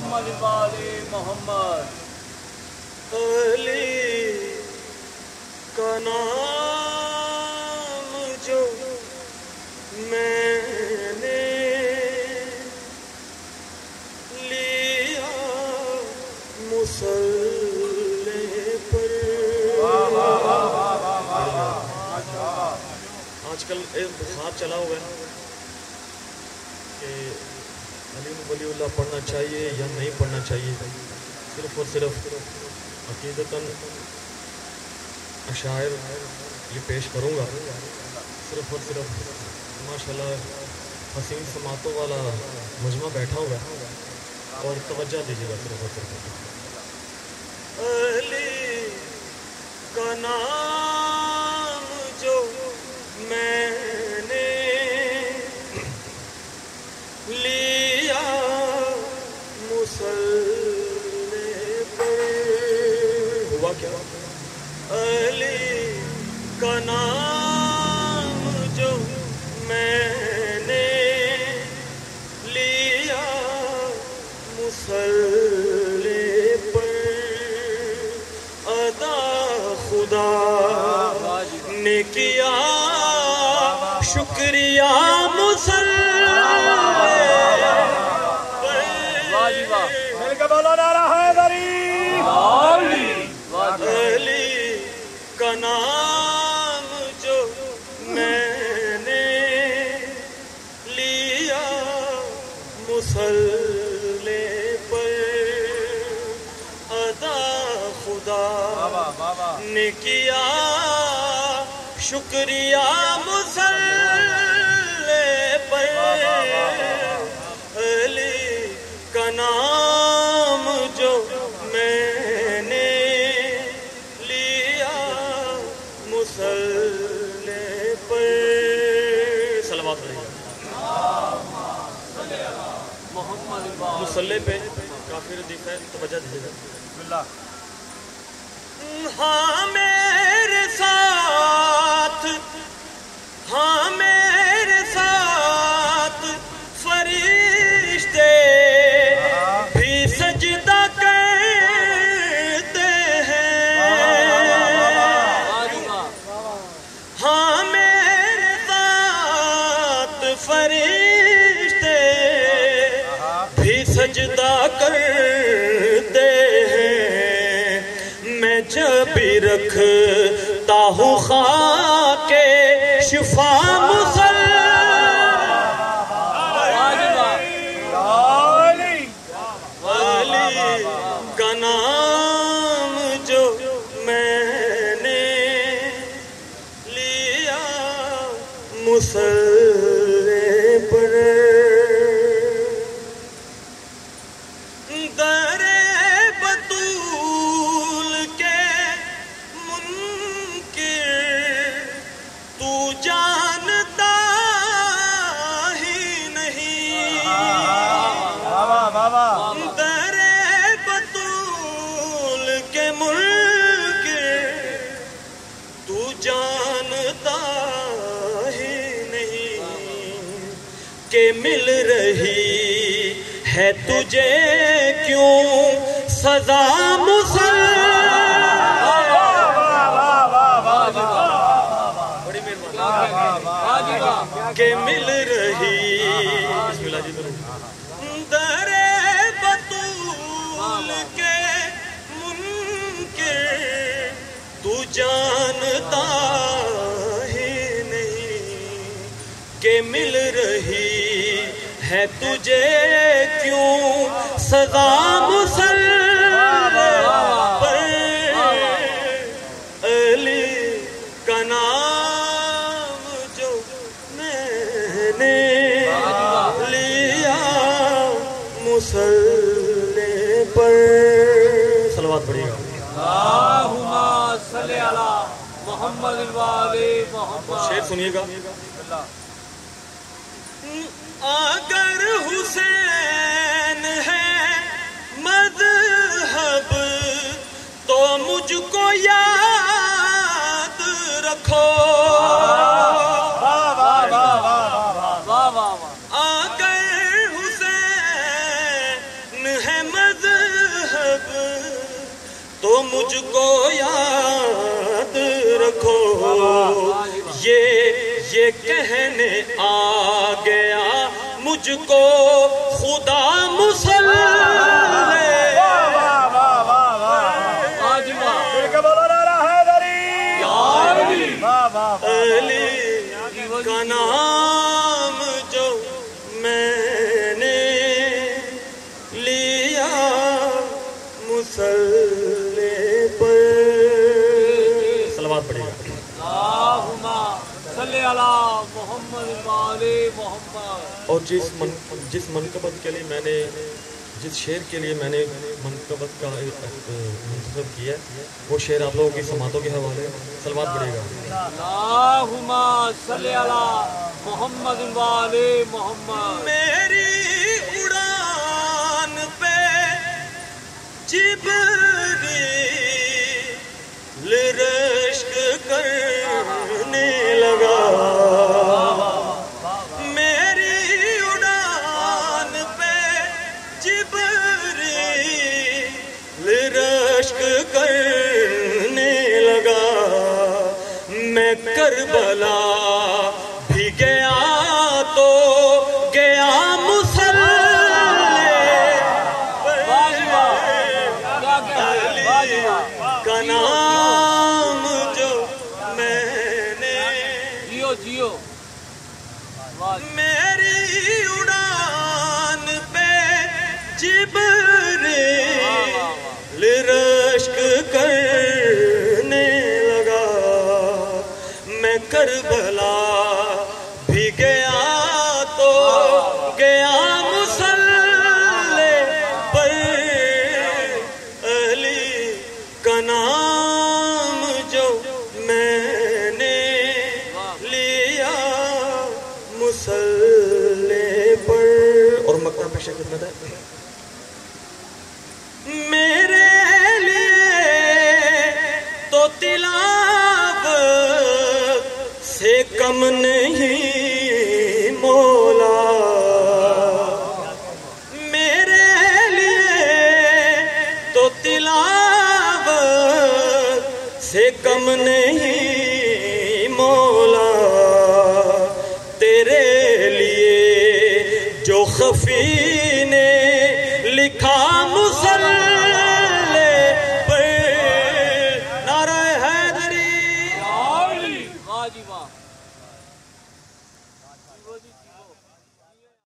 محمد والی محمد علی کا نام جو میں نے لیا مصلی پر. آج کل ایک خواب چلا ہوا ہے کہ علی ولی اللہ پڑھنا چاہیے یا نہیں پڑھنا چاہیے. صرف اور صرف عقیدتاً اشاعر یہ پیش کروں گا. صرف اور صرف ماشاءاللہ حسین سماعتوں والا مجمع بیٹھا ہوا ہے اور توجہ دیجیے گا. صرف اور صرف علی کا نام جو میں نے لیا مصلی پر. ہوا کیا؟ علی کا نام جو میں نے لیا مصلی پر. ادا خدا نے کیا شکریہ مصلی پر. مل کے بولو نعرہ حیدری. علی کا نام جو میں نے لیا مصلی پر. ادا خدا نے کیا شکریہ مصلی پر. علی کا نام جو میں نے لیا مصلی پر. صلوات علیہ مصلی پہ کافی ردیف ہے. توجہ دیجیے گا. بسم اللہ. ہاں میرے ساتھ ہاں میرے ساتھ فرشتے بھی سجدہ کرتے ہیں. ہاں میرے ساتھ فرشتے بھی سجدہ کرتے ہیں. میں جب بھی رکھتا ہوں خاک شفا مصلی علی کا نام جو میں نے لیا مصلی پر. در بطول کے منکر تو جانتا ہی نہیں. در بطول کے منکر تو جانتا ہی نہیں کہ مل رہی ہے تجھے کیوں سزا مصلی. بڑی مہربانی کہ مل رہی. بسم اللہ جی. در بطول کے منکر تو جانتا ہی نہیں کہ مل رہی ہے تجھے کیوں سزا مصلی پر. علی کا نام جو میں نے لیا مصلی پر. صلوات پڑھیے گا. اللہم صلی علی محمد والی محمد. شعر سنیے گا. اگر حسین ہے مذہب تو مجھ کو یاد رکھو. اگر حسین ہے مجھ کو یاد رکھو، یہ کہنے آ گیا مجھ کو خدا مسلح، علی کا نام جو میں نے لیا مصلی پر، صلوات پڑھے گا۔ اللہم صلی علی محمد وآل محمد۔ اور جس منقبت کے لیے میں نے، جس شعر کے لیے میں نے منقبت کا منتخب کیا ہے، وہ شعر آپ لوگوں کی سماعتوں کے حوالے صلوات پڑھے گا۔ اللہم صلی علی محمد وآل محمد۔ میری اڑان پہ جبریل رشک کرنے لگا، کرنے لگا، میں کربلا بھی گیا تو گیا مسلح علی کا نام جو میں نے، جیو میری اڑان پہ جبریل رشک کرنے لگا، میں کربلا بھی گیا تو گیا مسلح پر، علی کا نام جو میں نے لیا مسلح پر۔ اور مقام پیش خدمت ہے، میرے تلاوت سے کم نہیں مولا، میرے لیے تو تلاوت سے کم نہیں مولا، تیرے لیے جو خفی نے لکھا